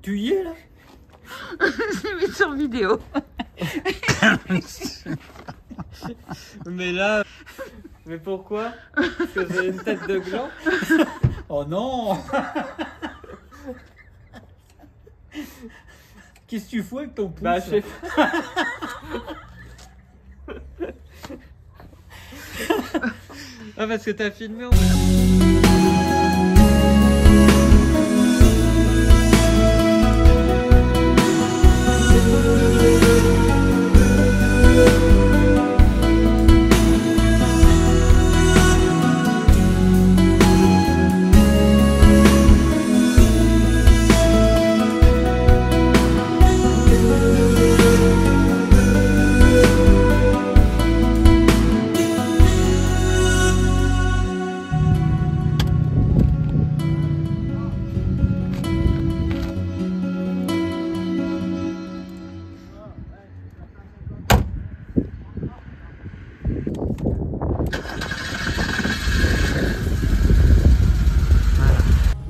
Tu y es là? Je l'ai mis sur vidéo. Mais là... Mais pourquoi? Parce que j'ai une tête de gland? Oh non! Qu'est-ce que tu fous avec ton pouce? Bah, je sais pas. Ah, parce que t'as filmé en...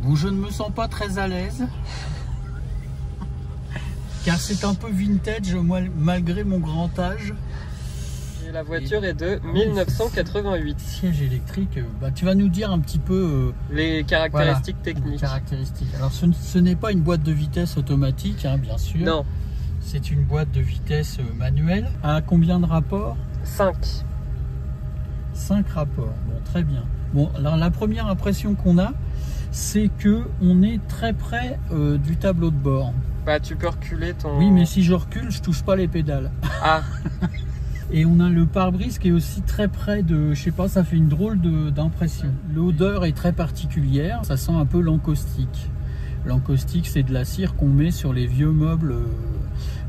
Bon, je ne me sens pas très à l'aise car c'est un peu vintage malgré mon grand âge. Et la voiture est de 1988. Siège électrique, bah, tu vas nous dire un petit peu les caractéristiques voilà, techniques. Les caractéristiques. Alors ce n'est pas une boîte de vitesse automatique, hein, bien sûr. Non. C'est une boîte de vitesse manuelle. À combien de rapports? 5. 5 rapports, bon, très bien. Bon, alors la première impression qu'on a, c'est que on est très près du tableau de bord. Bah, tu peux reculer ton... Oui, mais si je recule, je touche pas les pédales. Ah. Et on a le pare-brise qui est aussi très près de... Je sais pas, ça fait une drôle d'impression. L'odeur est très particulière, ça sent un peu l'encaustique. L'encaustique, c'est de la cire qu'on met sur les vieux meubles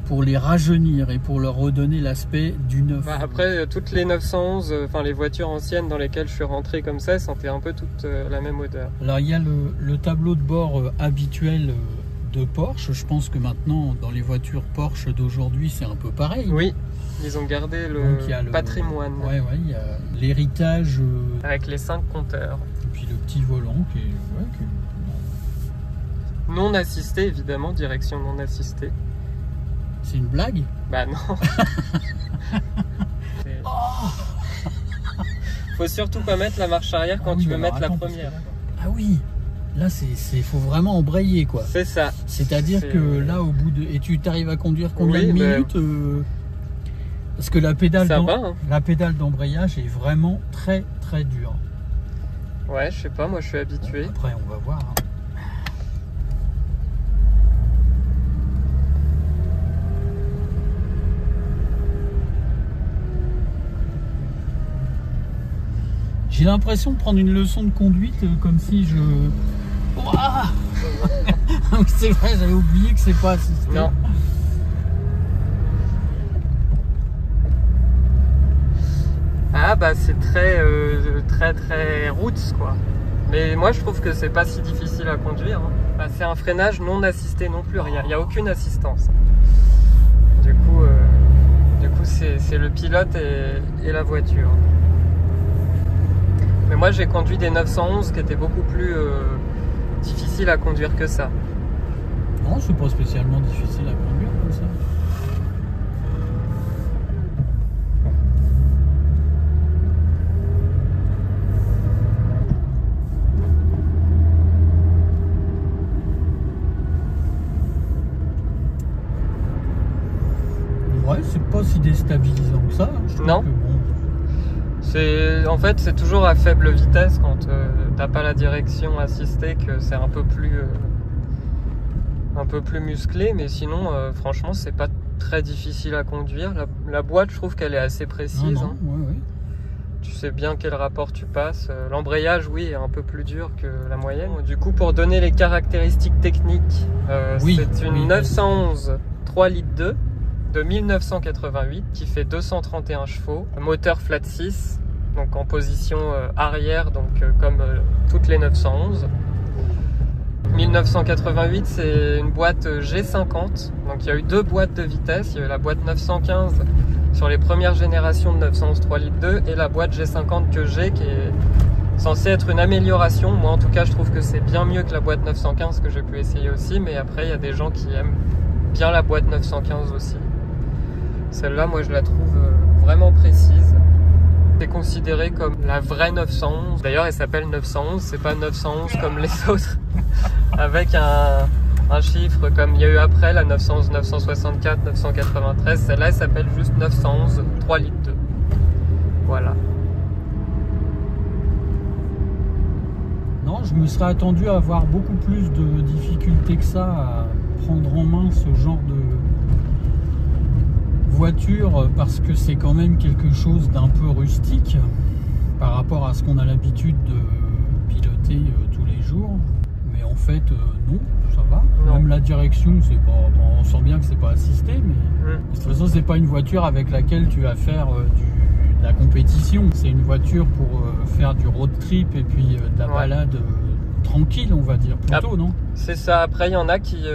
pour les rajeunir et pour leur redonner l'aspect du neuf. Bah après, toutes les 911, enfin les voitures anciennes dans lesquelles je suis rentré comme ça, sentaient un peu toutes la même odeur. Alors il y a le tableau de bord habituel de Porsche. Je pense que maintenant, dans les voitures Porsche d'aujourd'hui, c'est un peu pareil. Oui, ils ont gardé le patrimoine. Ouais, il y a l'héritage. Avec les 5 compteurs. Et puis le petit volant qui est... Non assisté, évidemment, direction non assistée. C'est une blague? Bah non. Faut surtout pas mettre la marche arrière quand tu veux mettre la première. Ah oui, là faut vraiment embrayer quoi. C'est ça. C'est-à-dire que là au bout de... Et tu t'arrives à conduire combien de minutes Parce que la pédale d'embrayage est vraiment très très dure. Ouais, je sais pas, moi je suis habitué. Après on va voir. Hein. J'ai l'impression de prendre une leçon de conduite comme si je... C'est vrai, j'avais oublié que c'est pas assisté. Non. Ah bah c'est très roots quoi. Mais moi je trouve que c'est pas si difficile à conduire. Hein. Bah, c'est un freinage non assisté non plus, il n'y a aucune assistance. Du coup c'est le pilote et la voiture. Mais moi j'ai conduit des 911 qui étaient beaucoup plus difficiles à conduire que ça. Non, c'est pas spécialement difficile à conduire comme ça. Ouais, c'est pas si déstabilisant que ça. Je trouve non. Que bon... En fait, c'est toujours à faible vitesse quand t'as pas la direction assistée que c'est un peu plus musclé, mais sinon, franchement, c'est pas très difficile à conduire. La boîte, je trouve qu'elle est assez précise. Hein. Ouais. Tu sais bien quel rapport tu passes. L'embrayage, oui, est un peu plus dur que la moyenne. Du coup, pour donner les caractéristiques techniques, c'est une 911 3 litres 2 de 1988 qui fait 231 chevaux, moteur flat 6, donc en position arrière, donc comme toutes les 911. 1988, c'est une boîte G50, donc il y a eu 2 boîtes de vitesse. Il y a eu la boîte 915 sur les premières générations de 911 3 litres 2 et la boîte G50 que j'ai qui est censé être une amélioration. Moi en tout cas je trouve que c'est bien mieux que la boîte 915 que j'ai pu essayer aussi, mais après il y a des gens qui aiment bien la boîte 915 aussi. Celle-là moi je la trouve vraiment précise. C'est considéré comme la vraie 911. D'ailleurs elle s'appelle 911, c'est pas 911 comme les autres avec un chiffre comme il y a eu après la 911, 964, 993. Celle-là elle s'appelle juste 911 3 litres 2. Voilà. Non, je me serais attendu à avoir beaucoup plus de difficultés que ça à prendre en main ce genre de voiture parce que c'est quand même quelque chose d'un peu rustique par rapport à ce qu'on a l'habitude de piloter tous les jours. Mais en fait, non, ça va. Non. Même la direction, c'est pas. Bon, on sent bien que c'est pas assisté, mais de toute façon, c'est pas une voiture avec laquelle tu vas faire de la compétition. C'est une voiture pour faire du road trip et puis de la balade tranquille, on va dire, plutôt, non? C'est ça. Après, il y en a qui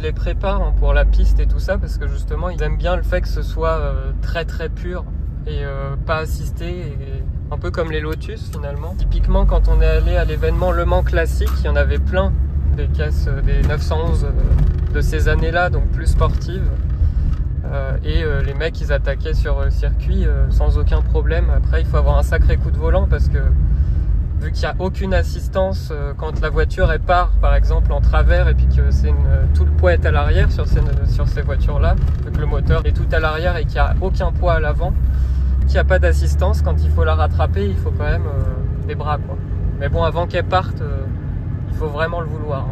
les préparent hein, pour la piste et tout ça, parce que justement, ils aiment bien le fait que ce soit très très pur et pas assisté, et un peu comme les Lotus finalement. Typiquement, quand on est allé à l'événement Le Mans classique, il y en avait plein des caisses des 911 de ces années-là, donc plus sportives. Et les mecs, ils attaquaient sur le circuit sans aucun problème. Après, il faut avoir un sacré coup de volant parce que vu qu'il n'y a aucune assistance quand la voiture elle part par exemple en travers et puis que tout le poids est à l'arrière sur ces voitures-là, vu que le moteur est tout à l'arrière et qu'il n'y a aucun poids à l'avant, qu'il n'y a pas d'assistance, quand il faut la rattraper, il faut quand même des bras quoi. Mais bon, avant qu'elle parte, il faut vraiment le vouloir.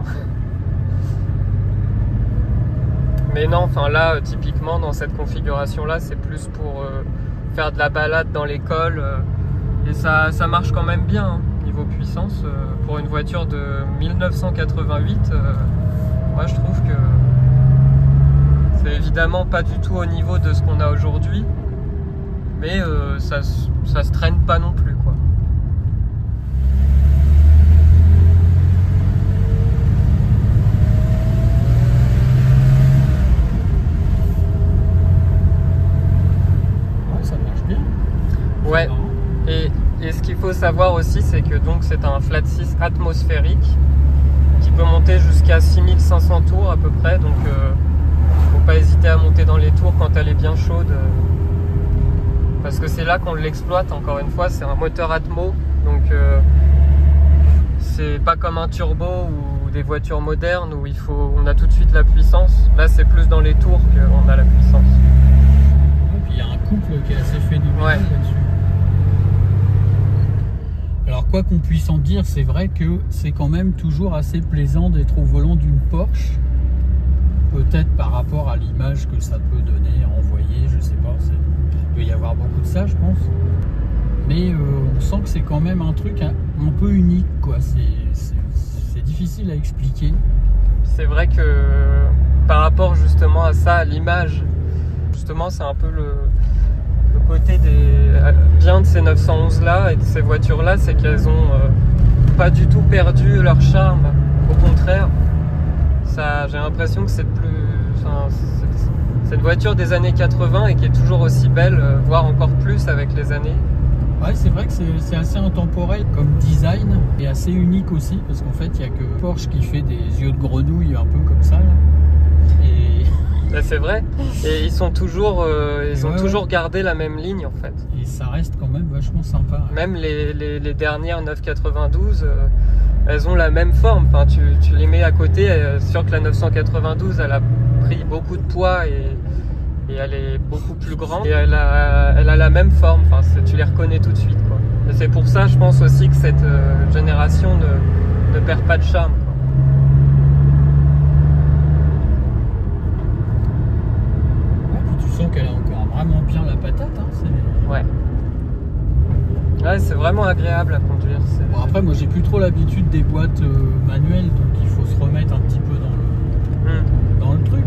Mais non, enfin là, typiquement dans cette configuration-là, c'est plus pour faire de la balade dans l'école et ça marche quand même bien hein, niveau puissance. Pour une voiture de 1988, moi je trouve que c'est évidemment pas du tout au niveau de ce qu'on a aujourd'hui, mais ça se traîne pas non plus quoi. Ouais, et ce qu'il faut savoir aussi, c'est que donc c'est un flat 6 atmosphérique qui peut monter jusqu'à 6500 tours à peu près, donc faut pas hésiter à monter dans les tours quand elle est bien chaude, parce que c'est là qu'on l'exploite. Encore une fois, c'est un moteur Atmo, donc c'est pas comme un turbo ou des voitures modernes où on a tout de suite la puissance. Là, c'est plus dans les tours qu'on a la puissance. Et puis il y a un couple qui est assez phénoménal là-dessus. Alors quoi qu'on puisse en dire, c'est vrai que c'est quand même toujours assez plaisant d'être au volant d'une Porsche. Peut-être par rapport à l'image que ça peut donner, renvoyer, je sais pas. Il peut y avoir beaucoup de ça, je pense. Mais on sent que c'est quand même un truc un peu unique, quoi. C'est difficile à expliquer. C'est vrai que par rapport justement à ça, à l'image, justement c'est un peu le côté bien de ces 911 là et de ces voitures là, c'est qu'elles ont pas du tout perdu leur charme, au contraire. J'ai l'impression que c'est une voiture des années 80 et qui est toujours aussi belle, voire encore plus avec les années. Ouais, c'est vrai que c'est assez intemporel comme design et assez unique aussi, parce qu'en fait il n'y a que Porsche qui fait des yeux de grenouille un peu comme ça là. Et c'est vrai, et ils sont toujours toujours gardé la même ligne en fait. Et ça reste quand même vachement sympa. Même les dernières 992, elles ont la même forme. Enfin, tu les mets à côté, sûr que la 992 elle a pris beaucoup de poids et elle est beaucoup plus grande. Et elle a la même forme, enfin, tu les reconnais tout de suite, quoi. Et c'est pour ça, je pense aussi que cette génération ne perd pas de charme, quoi. Qu'elle a encore vraiment bien la patate hein, ouais, c'est vraiment agréable à conduire. Bon, après moi j'ai plus trop l'habitude des boîtes manuelles, donc il faut se remettre un petit peu dans le truc,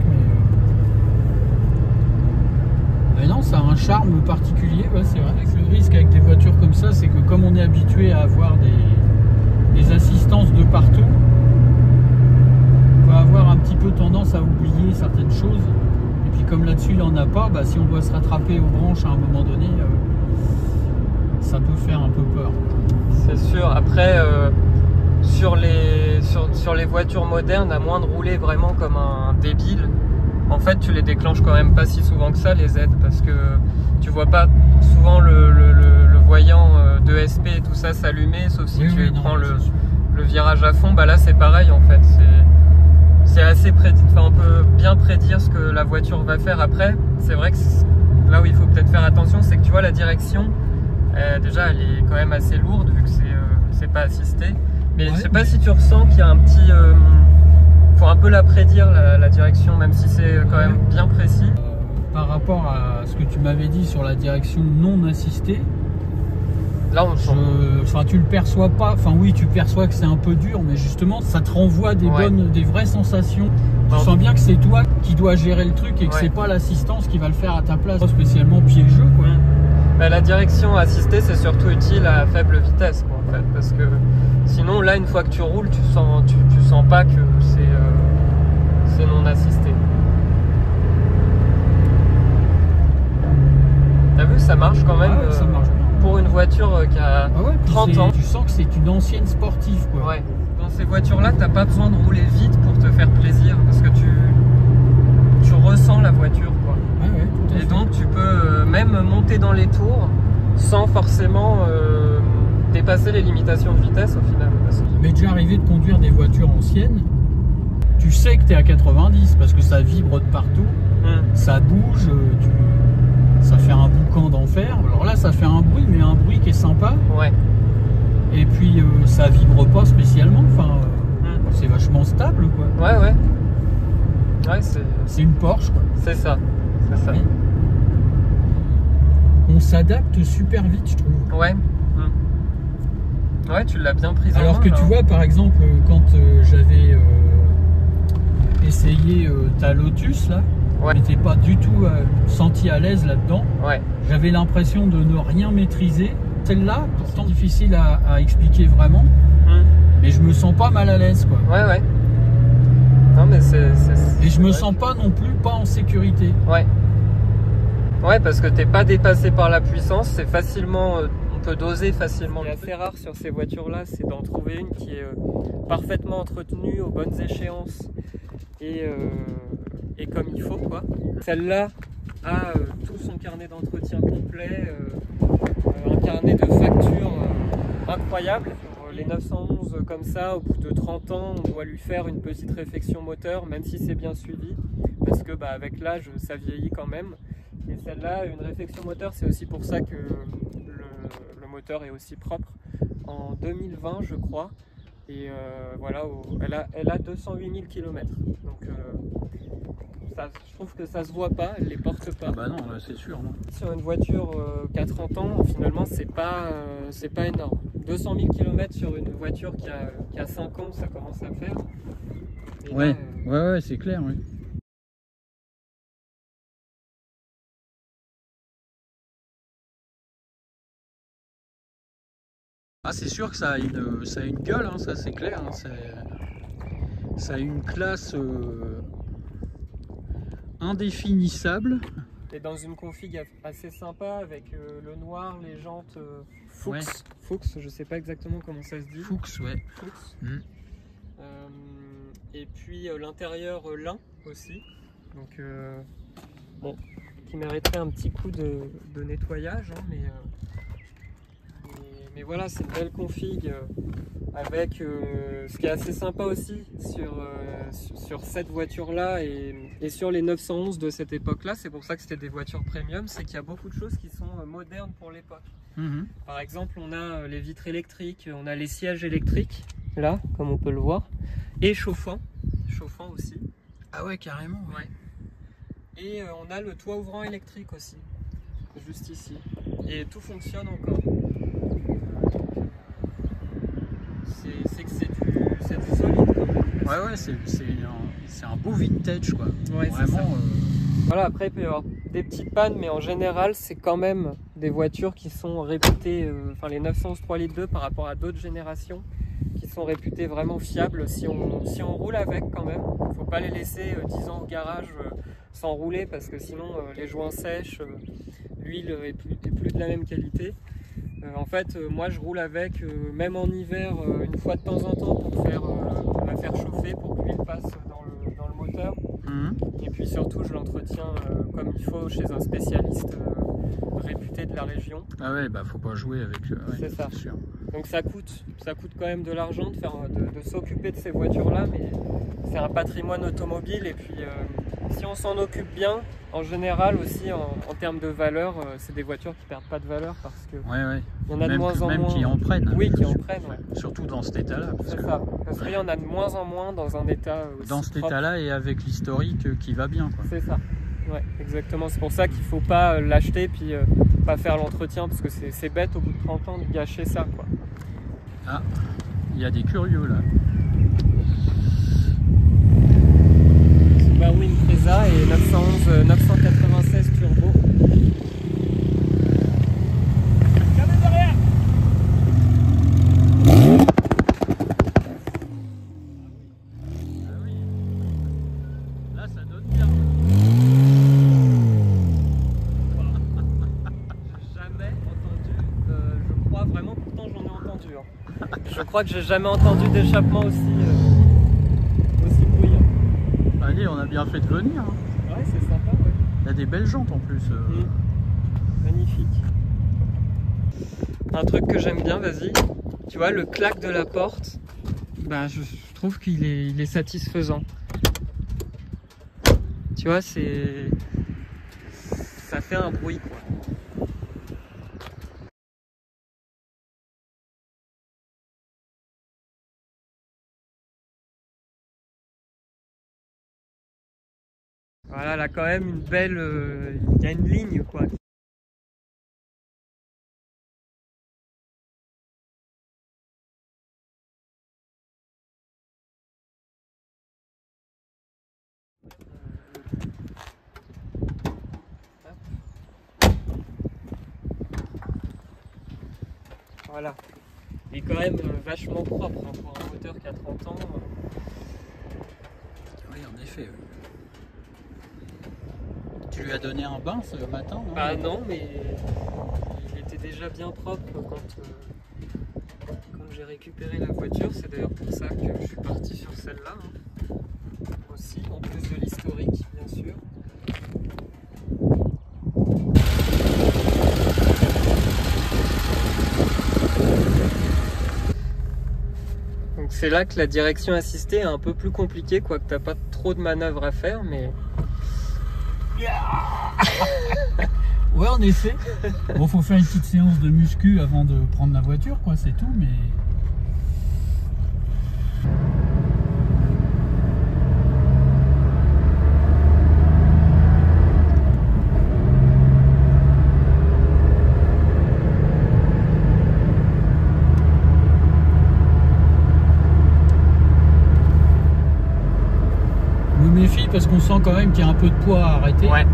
mais non, ça a un charme particulier. Ouais, c'est vrai que le risque avec des voitures comme ça, c'est que comme on est habitué à avoir des assistances de partout, on va avoir un petit peu tendance à oublier certaines choses. Comme là-dessus il n'en a pas, si on doit se rattraper aux branches à un moment donné, ça peut faire un peu peur. C'est sûr. Après, sur les voitures modernes, à moins de rouler vraiment comme un débile, en fait, tu les déclenches quand même pas si souvent que ça, les aides, parce que tu vois pas souvent le voyant de SP et tout ça s'allumer, sauf si tu prends le virage à fond. Bah là, c'est pareil en fait. C'est assez enfin, on peut bien prédire ce que la voiture va faire après. C'est vrai que là où il faut peut-être faire attention, c'est que tu vois la direction, déjà elle est quand même assez lourde vu que c'est pas assisté. Mais je sais pas si tu ressens qu'il y a un petit... faut un peu la prédire la direction, même si c'est quand même bien précis. Par rapport à ce que tu m'avais dit sur la direction non assistée, là on sent. Enfin, tu le perçois pas. Enfin oui, tu perçois que c'est un peu dur, mais justement ça te renvoie des des vraies sensations. Tu sens bien que c'est toi qui dois gérer le truc et que c'est pas l'assistance qui va le faire à ta place. Pas spécialement piégeux quoi. Bah, la direction assistée c'est surtout utile à faible vitesse quoi, en fait, parce que sinon là une fois que tu roules tu sens pas que c'est non assisté. T'as vu, ça marche quand même. Ça marche bien. Pour une voiture qui a 30 ans. Tu sens que c'est une ancienne sportive quoi. Ouais. Dans ces voitures là t'as pas besoin de rouler vite pour te faire plaisir, parce que tu ressens la voiture quoi. Et donc tu peux même monter dans les tours sans forcément dépasser les limitations de vitesse au final. Il m'est déjà arrivé de conduire des voitures anciennes. Tu sais que tu es à 90 parce que ça vibre de partout, ça bouge, ça fait un boucan d'enfer. Alors là ça fait un bruit, mais un bruit qui est sympa. Ouais. Et puis ça vibre pas spécialement, enfin c'est vachement stable quoi. Ouais. Ouais, c'est une Porsche quoi. C'est ça. Oui. On s'adapte super vite je trouve. Ouais. Ouais, tu l'as bien prise en main. Alors que tu vois par exemple quand j'avais essayé ta Lotus là, je n'étais pas du tout senti à l'aise là-dedans. Ouais. J'avais l'impression de ne rien maîtriser. Celle-là, pourtant difficile à expliquer vraiment, mais je me sens pas mal à l'aise quoi. Ouais. Non mais et je me sens pas non plus pas en sécurité. Ouais, parce que t'es pas dépassé par la puissance, c'est facilement, on peut doser facilement. Ce qui est assez rare sur ces voitures-là, c'est d'en trouver une qui est parfaitement entretenue, aux bonnes échéances et comme il faut quoi. Celle-là a tout son carnet d'entretien complet, un carnet de factures incroyable. Les 911 comme ça, au bout de 30 ans, on doit lui faire une petite réfection moteur, même si c'est bien suivi, parce que avec l'âge, ça vieillit quand même. Et celle-là, une réfection moteur, c'est aussi pour ça que le moteur est aussi propre. En 2020, je crois, et voilà, elle a 208 000 km. Donc, je trouve que ça se voit pas, elle les porte pas. Ah bah non, c'est sûr. Non. Sur une voiture qui a 30 ans, finalement, c'est pas énorme. 200 000 km sur une voiture qui a 5 ans, ça commence à faire. Et ouais, là, ouais, c'est clair, oui. Ah, c'est sûr que ça a une gueule, hein, ça c'est clair. Hein, ça a une classe indéfinissable. Et dans une config assez sympa avec le noir, les jantes Fuchs. Fuchs, je sais pas exactement comment ça se dit. Fuchs, ouais. Fuchs. Et puis l'intérieur lin aussi. Donc bon, qui mériterait un petit coup de nettoyage, hein, mais voilà, c'est une belle config avec ce qui est assez sympa aussi sur cette voiture là et sur les 911 de cette époque là, c'est pour ça que c'était des voitures premium, c'est qu'il y a beaucoup de choses qui sont modernes pour l'époque. Par exemple, on a les vitres électriques, on a les sièges électriques là, comme on peut le voir, et chauffant aussi. Ah ouais, carrément. Ouais. Et on a le toit ouvrant électrique aussi, juste ici, et tout fonctionne encore. C'est que c'est du solide quand même. Ouais, c'est un beau vintage quoi. Ouais, vraiment. Voilà, après il peut y avoir des petites pannes, mais en général c'est quand même des voitures qui sont réputées, enfin les 911 3 litres 2 par rapport à d'autres générations, qui sont réputées vraiment fiables si on roule avec quand même. Il ne faut pas les laisser 10 ans au garage sans rouler, parce que sinon les joints sèchent, l'huile est plus de la même qualité. En fait, moi je roule avec, même en hiver, une fois de temps en temps pour la faire chauffer, pour que l'huile passe dans le moteur. Et puis surtout, je l'entretiens comme il faut chez un spécialiste réputé de la région. Ah ouais, bah faut pas jouer avec. Ouais, c'est ça. Sûr. Donc ça coûte quand même de l'argent de s'occuper de ces voitures-là, mais c'est un patrimoine automobile. Et puis si on s'en occupe bien, en général aussi en termes de valeur, c'est des voitures qui perdent pas de valeur parce que il y en a de moins en moins. Même qui en prennent. Oui, qui en prennent. Ouais. Surtout dans cet état-là. C'est ça. Parce qu'il y en a de moins en moins dans un état aussi dans cet état-là et avec l'historique qui va bien. C'est ça. Ouais, exactement. C'est pour ça qu'il faut pas l'acheter puis pas faire l'entretien parce que c'est bête au bout de 30 ans de gâcher ça, quoi. Ah, il y a des curieux là. Subaru Impreza et 911 996 turbo. Regardez derrière. Ah oui. Là ça donne bien. Jamais entendu, je crois vraiment, pourtant j'en ai entendu. Je crois que j'ai jamais entendu d'échappement aussi bruyant. Allez, on a bien fait de venir. Ouais, c'est sympa. Ouais. Il y a des belles jantes en plus. Magnifique. Un truc que j'aime bien, vas-y. Tu vois, le clac de la porte, bah, je trouve qu'il est satisfaisant. Tu vois, ça fait un bruit, quoi. Voilà, là quand même une belle, il y a une ligne, quoi. Voilà, il est quand même vachement propre hein, pour un moteur qui a 30 ans. Oui, en effet. Tu lui as donné un bain ce matin, non? Bah non, mais il était déjà bien propre quand j'ai récupéré la voiture. C'est d'ailleurs pour ça que je suis parti sur celle-là. Hein. Aussi, en plus de l'historique, bien sûr. Donc c'est là que la direction assistée est un peu plus compliquée, quoique t'as pas trop de manœuvres à faire, mais... Ouais, en effet. Bon, faut faire une petite séance de muscu avant de prendre la voiture, quoi, c'est tout, mais... Je me méfie parce qu'on sent quand même qu'il y a un peu de poids à arrêter. Ouais.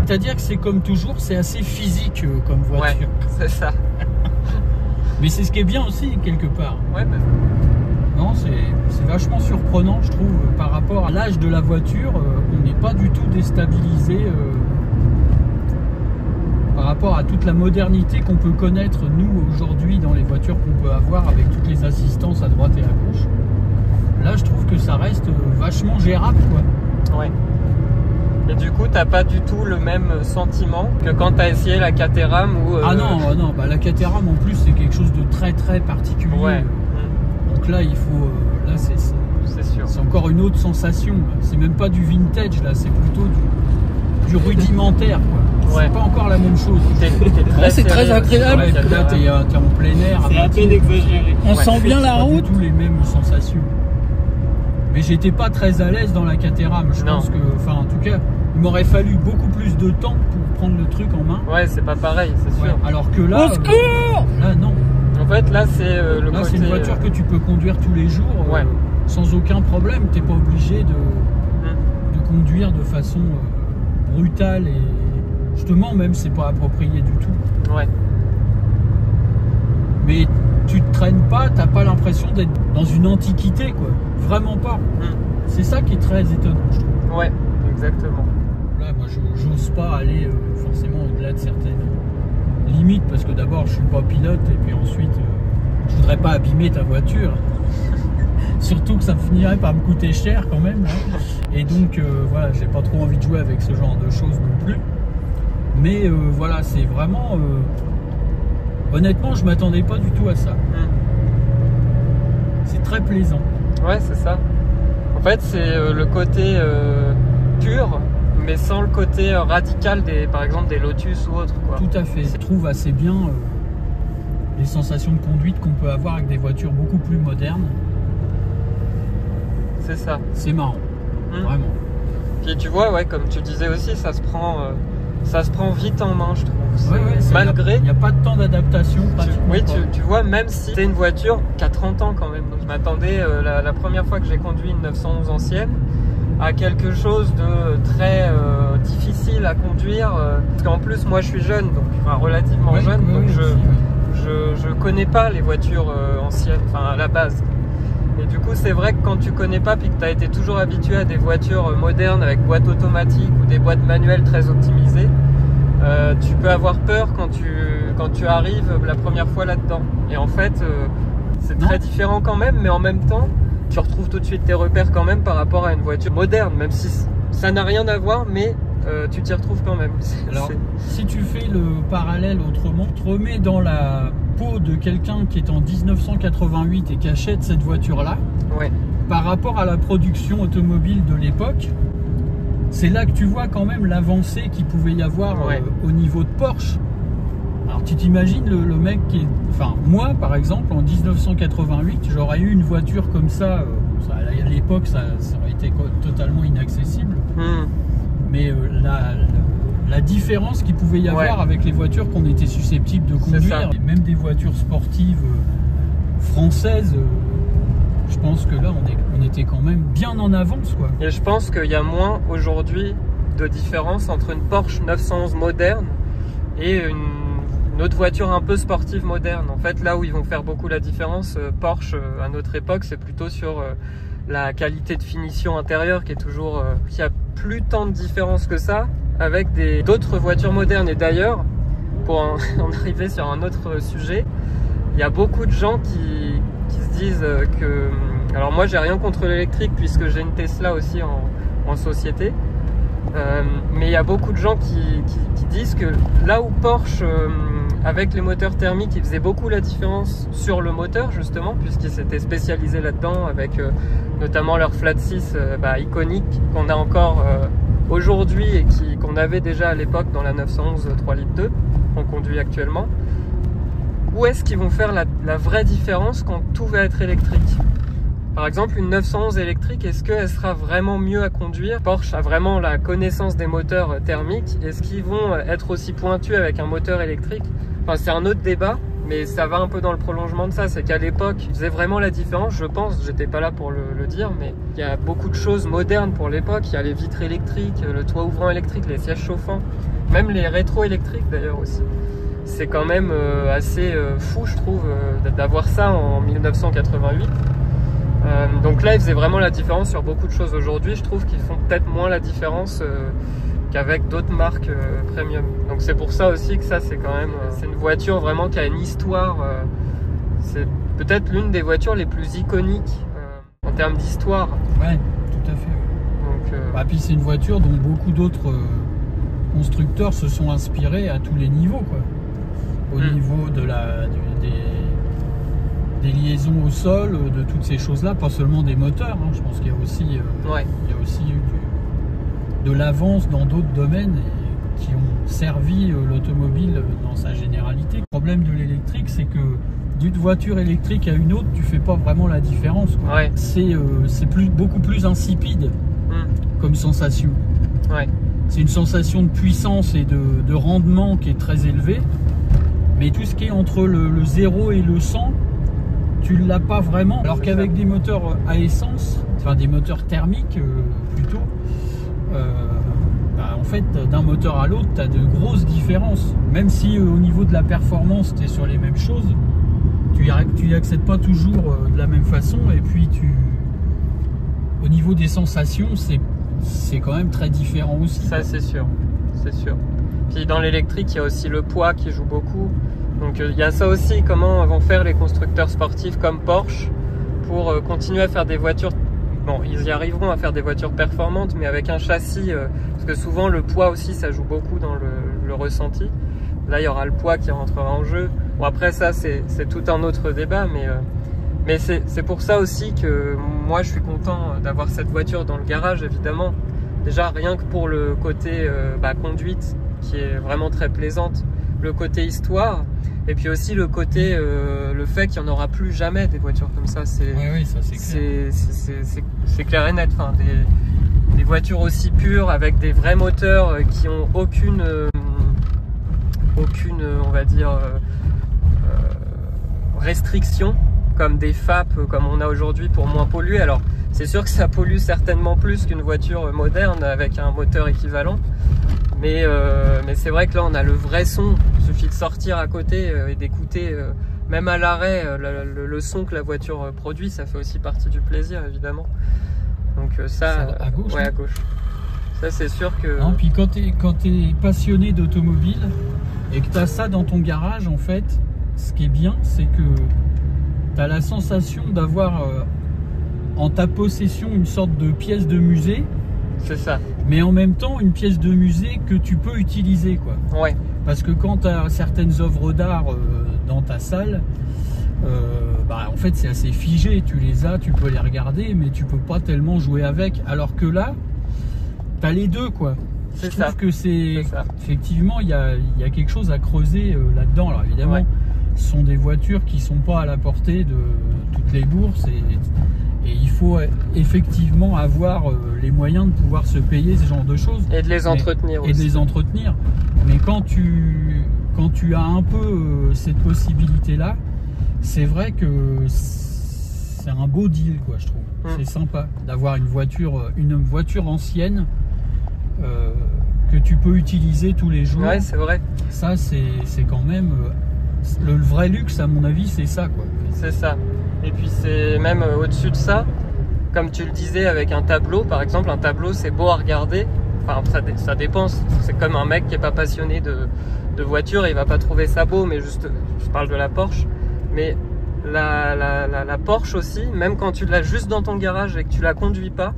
C'est-à-dire que c'est comme toujours, c'est assez physique comme voiture. Ouais, c'est ça. Mais c'est ce qui est bien aussi, quelque part. Ouais, bah... Non, c'est vachement surprenant, je trouve, par rapport à l'âge de la voiture. On n'est pas du tout déstabilisé par rapport à toute la modernité qu'on peut connaître, nous, aujourd'hui, dans les voitures qu'on peut avoir, avec toutes les assistances à droite et à gauche. Là, je trouve que ça reste vachement gérable, quoi. Ouais. Et du coup, t'as pas du tout le même sentiment que quand t'as essayé la Caterham ou... Ah non, non, bah la Caterham en plus c'est quelque chose de très très particulier. Ouais. Donc là il faut... là c'est sûr. C'est encore une autre sensation. C'est même pas du vintage là, c'est plutôt du rudimentaire, quoi. Ouais. C'est pas encore la même chose. C'est très agréable. Ouais, là t'es en plein air. C'est à peine exagéré. On sent bien la route. C'est pas du tout les mêmes sensations. Mais j'étais pas très à l'aise dans la Caterham. Je pense que, enfin en tout cas, il m'aurait fallu beaucoup plus de temps pour prendre le truc en main. Ouais, c'est pas pareil, c'est sûr. Ouais, alors que là, là non. En fait, là c'est le là, côté... c'est une voiture que tu peux conduire tous les jours sans aucun problème. T'es pas obligé de conduire de façon brutale et justement même c'est pas approprié du tout. Ouais. Mais tu te traînes pas, t'as pas l'impression d'être dans une antiquité, quoi. Vraiment pas. C'est ça qui est très étonnant, je trouve. Ouais, exactement. Là, moi, j'ose pas aller forcément au-delà de certaines limite, parce que d'abord je suis pas pilote et puis ensuite je voudrais pas abîmer ta voiture. Surtout que ça finirait par me coûter cher quand même. Hein. Et donc voilà, j'ai pas trop envie de jouer avec ce genre de choses non plus. Mais voilà, c'est vraiment... honnêtement, je m'attendais pas du tout à ça. C'est très plaisant. Ouais, c'est ça. En fait, c'est le côté pur, mais sans le côté radical, par exemple des Lotus ou autres, quoi. Tout à fait. Je trouve assez bien les sensations de conduite qu'on peut avoir avec des voitures beaucoup plus modernes. C'est ça. C'est marrant, vraiment. Puis tu vois, ouais, comme tu disais aussi, ça se prend vite en main, je trouve. Ouais, malgré... Il n'y a pas de temps d'adaptation. Oui, tu vois, même si c'est une voiture qui a 30 ans quand même. Donc, je m'attendais, la première fois que j'ai conduit une 911 ancienne, à quelque chose de très difficile à conduire. Parce qu'en plus, moi, je suis jeune, donc enfin, relativement jeune, donc je connais pas les voitures anciennes, enfin à la base. Et du coup, c'est vrai que quand tu connais pas, puis que tu as été toujours habitué à des voitures modernes avec boîte automatique ou des boîtes manuelles très optimisées, tu peux avoir peur quand tu arrives la première fois là-dedans. Et en fait, c'est très différent quand même, mais en même temps, tu retrouves tout de suite tes repères quand même par rapport à une voiture moderne, même si ça n'a rien à voir, mais tu t'y retrouves quand même. Alors, si tu fais le parallèle autrement, tu te remets dans la peau de quelqu'un qui est en 1988 et qui achète cette voiture-là, par rapport à la production automobile de l'époque, c'est là que tu vois quand même l'avancée qu'il pouvait y avoir au niveau de Porsche. Alors tu t'imagines le mec qui est... Enfin, moi par exemple, en 1988, j'aurais eu une voiture comme ça, à l'époque ça aurait été totalement inaccessible. Mais la différence qu'il pouvait y avoir avec les voitures qu'on était susceptibles de conduire, et même des voitures sportives françaises, je pense que là on était quand même bien en avance, quoi. Et je pense qu'il y a moins aujourd'hui de différence entre une Porsche 911 moderne et une autre voiture un peu sportive moderne. En fait, là où ils vont faire beaucoup la différence, Porsche à notre époque, c'est plutôt sur la qualité de finition intérieure qui est toujours... qui a plus tant de différence que ça avec d'autres voitures modernes. Et d'ailleurs, pour en arriver sur un autre sujet, il y a beaucoup de gens qui se disent que... Alors moi, j'ai rien contre l'électrique puisque j'ai une Tesla aussi en société. Mais il y a beaucoup de gens qui disent que là où Porsche, avec les moteurs thermiques, il faisait beaucoup la différence sur le moteur justement, puisqu'ils s'étaient spécialisés là-dedans avec notamment leur flat 6 iconique qu'on a encore aujourd'hui et qu'on avait déjà à l'époque dans la 911 3 litres 2 qu'on conduit actuellement. Où est-ce qu'ils vont faire la vraie différence quand tout va être électrique? Par exemple, une 911 électrique, est-ce qu'elle sera vraiment mieux à conduire? Porsche a vraiment la connaissance des moteurs thermiques. Est-ce qu'ils vont être aussi pointus avec un moteur électrique? Enfin, c'est un autre débat, mais ça va un peu dans le prolongement de ça. C'est qu'à l'époque, ils faisaient vraiment la différence, je pense. J'étais pas là pour le dire, mais il y a beaucoup de choses modernes pour l'époque. Il y a les vitres électriques, le toit ouvrant électrique, les sièges chauffants, même les rétro-électriques d'ailleurs aussi. C'est quand même assez fou, je trouve, d'avoir ça en 1988. Donc là, ils faisaient vraiment la différence sur beaucoup de choses. Aujourd'hui, je trouve qu'ils font peut-être moins la différence qu'avec d'autres marques premium. Donc c'est pour ça aussi que ça, c'est quand même... c'est une voiture vraiment qui a une histoire. C'est peut-être l'une des voitures les plus iconiques en termes d'histoire. Ouais, tout à fait. Donc, puis c'est une voiture dont beaucoup d'autres constructeurs se sont inspirés à tous les niveaux, quoi. Au niveau de des liaisons au sol, de toutes ces choses-là, pas seulement des moteurs. Hein. Je pense qu'il y a aussi, eu de l'avance dans d'autres domaines qui ont servi l'automobile dans sa généralité. Le problème de l'électrique, c'est que d'une voiture électrique à une autre, tu fais pas vraiment la différence, quoi. Ouais. C'est beaucoup plus insipide comme sensation. Ouais. C'est une sensation de puissance et de rendement qui est très élevée, mais tout ce qui est entre le 0 et le 100, tu ne l'as pas vraiment. Alors qu'avec des moteurs à essence, enfin des moteurs thermiques plutôt, en fait, d'un moteur à l'autre, tu as de grosses différences. Même si au niveau de la performance, tu es sur les mêmes choses, tu y accèdes pas toujours de la même façon. Et puis, au niveau des sensations, c'est quand même très différent aussi. Ça, c'est sûr. C'est sûr. Puis dans l'électrique, il y a aussi le poids qui joue beaucoup. Donc il y a ça aussi, comment vont faire les constructeurs sportifs comme Porsche pour continuer à faire des voitures. Bon, ils y arriveront à faire des voitures performantes, mais avec un châssis, parce que souvent le poids aussi, ça joue beaucoup dans le ressenti. Là, il y aura le poids qui rentrera en jeu. Bon, après ça, c'est tout un autre débat, mais c'est pour ça aussi que moi, je suis content d'avoir cette voiture dans le garage, évidemment. Déjà, rien que pour le côté conduite, qui est vraiment très plaisante, le côté histoire, et puis aussi le côté, le fait qu'il n'y en aura plus jamais des voitures comme ça. Oui, ça c'est clair et net. Enfin, des voitures aussi pures, avec des vrais moteurs qui ont aucune on va dire, restriction, comme des FAP, comme on a aujourd'hui pour moins polluer. Alors, c'est sûr que ça pollue certainement plus qu'une voiture moderne avec un moteur équivalent. Mais c'est vrai que là, on a le vrai son. Il suffit de sortir à côté et d'écouter, même à l'arrêt, le son que la voiture produit. Ça fait aussi partie du plaisir, évidemment. Donc ça à gauche, ouais, à gauche. Ça, c'est sûr que... Non, puis quand t'es passionné d'automobile et que tu as ça dans ton garage, en fait, ce qui est bien, c'est que tu as la sensation d'avoir en ta possession une sorte de pièce de musée. C'est ça. Mais en même temps, une pièce de musée que tu peux utiliser, quoi. Ouais. Parce que quand tu as certaines œuvres d'art dans ta salle, en fait, c'est assez figé. Tu les as, tu peux les regarder, mais tu peux pas tellement jouer avec. Alors que là, tu as les deux, quoi. Je trouve que c'est effectivement, il y a quelque chose à creuser là-dedans. Alors évidemment, ouais, ce sont des voitures qui sont pas à la portée de toutes les bourses et il faut effectivement avoir les moyens de pouvoir se payer ce genre de choses. Et de les entretenir aussi. Et de les entretenir. Mais quand tu as un peu cette possibilité-là, c'est vrai que c'est un beau deal, quoi, je trouve. C'est sympa d'avoir une voiture ancienne que tu peux utiliser tous les jours. Ouais, c'est vrai. Ça, c'est quand même le vrai luxe, à mon avis, c'est ça, quoi. C'est ça. Et puis c'est même au-dessus de ça, comme tu le disais avec un tableau, par exemple, un tableau c'est beau à regarder. Enfin, ça dépend. C'est comme un mec qui est pas passionné de voiture, il va pas trouver ça beau, mais juste, je parle de la Porsche. Mais la Porsche aussi, même quand tu l'as juste dans ton garage et que tu la conduis pas,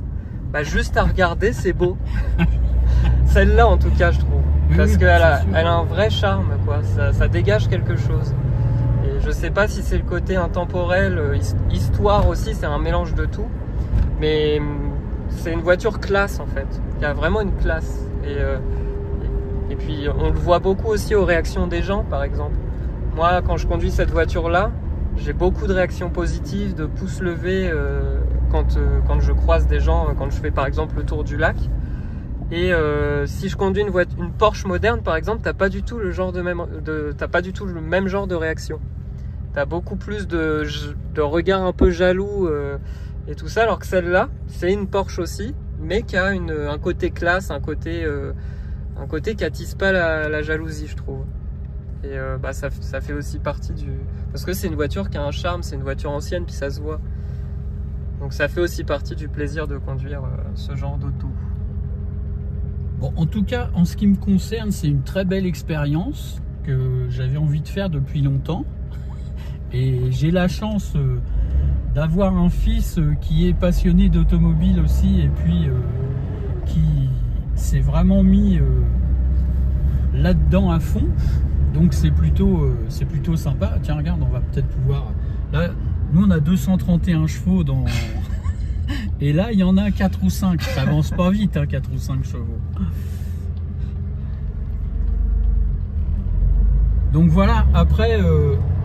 juste à regarder, c'est beau. Celle-là, en tout cas, je trouve. Parce qu'elle a un vrai charme, quoi. Ça dégage quelque chose. Et je sais pas si c'est le côté intemporel, histoire aussi, c'est un mélange de tout. Mais c'est une voiture classe, en fait. Il y a vraiment une classe. Et puis, on le voit beaucoup aussi aux réactions des gens, par exemple. Moi, quand je conduis cette voiture-là, j'ai beaucoup de réactions positives, de pouces levés quand je croise des gens, quand je fais par exemple le tour du lac. Et si je conduis une Porsche moderne, par exemple, t'as pas du tout le même genre de réaction. T'as beaucoup plus de regard un peu jaloux et tout ça, alors que celle-là, c'est une Porsche aussi, mais qui a un côté classe, un côté qui attise pas la jalousie, je trouve. Et ça fait aussi partie parce que c'est une voiture qui a un charme, c'est une voiture ancienne, puis ça se voit. Donc ça fait aussi partie du plaisir de conduire ce genre d'auto. Bon, en tout cas, en ce qui me concerne, c'est une très belle expérience que j'avais envie de faire depuis longtemps. Et j'ai la chance d'avoir un fils qui est passionné d'automobile aussi, et puis qui s'est vraiment mis là-dedans à fond. Donc c'est plutôt sympa. Tiens, regarde, on va peut-être pouvoir... Là, nous, on a 231 chevaux dans... Et là, il y en a 4 ou 5. Ça avance pas vite, hein, 4 ou 5 chevaux. Donc voilà, après,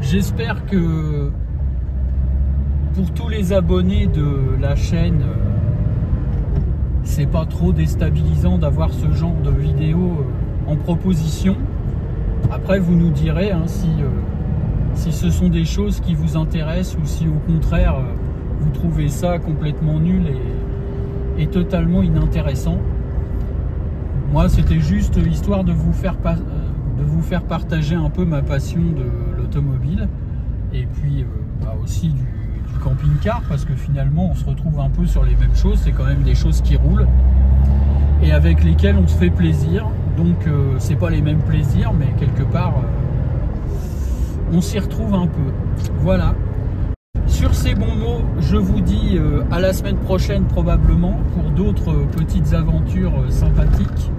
j'espère que pour tous les abonnés de la chaîne, c'est pas trop déstabilisant d'avoir ce genre de vidéo en proposition. Après, vous nous direz hein, si ce sont des choses qui vous intéressent ou si au contraire vous trouvez ça complètement nul et totalement inintéressant. Moi, c'était juste histoire de vous faire partager un peu ma passion de l'automobile et puis aussi du camping-car, parce que finalement on se retrouve un peu sur les mêmes choses. C'est quand même des choses qui roulent et avec lesquelles on se fait plaisir. Donc c'est pas les mêmes plaisirs, mais quelque part on s'y retrouve un peu. Voilà. Sur ces bons mots, je vous dis à la semaine prochaine probablement pour d'autres petites aventures sympathiques.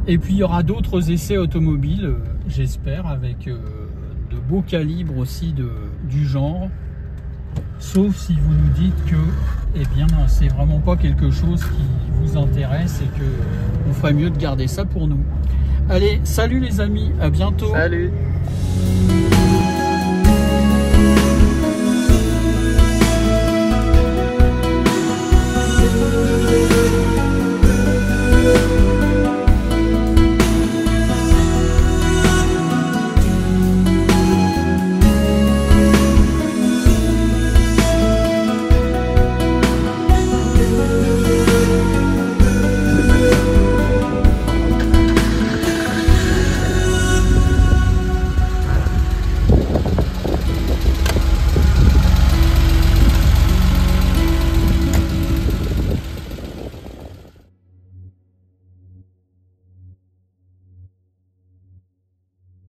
Et puis il y aura d'autres essais automobiles, j'espère, avec de beaux calibres aussi du genre. Sauf si vous nous dites que eh bien, c'est vraiment pas quelque chose qui vous intéresse et que on ferait mieux de garder ça pour nous. Allez, salut les amis, à bientôt. Salut.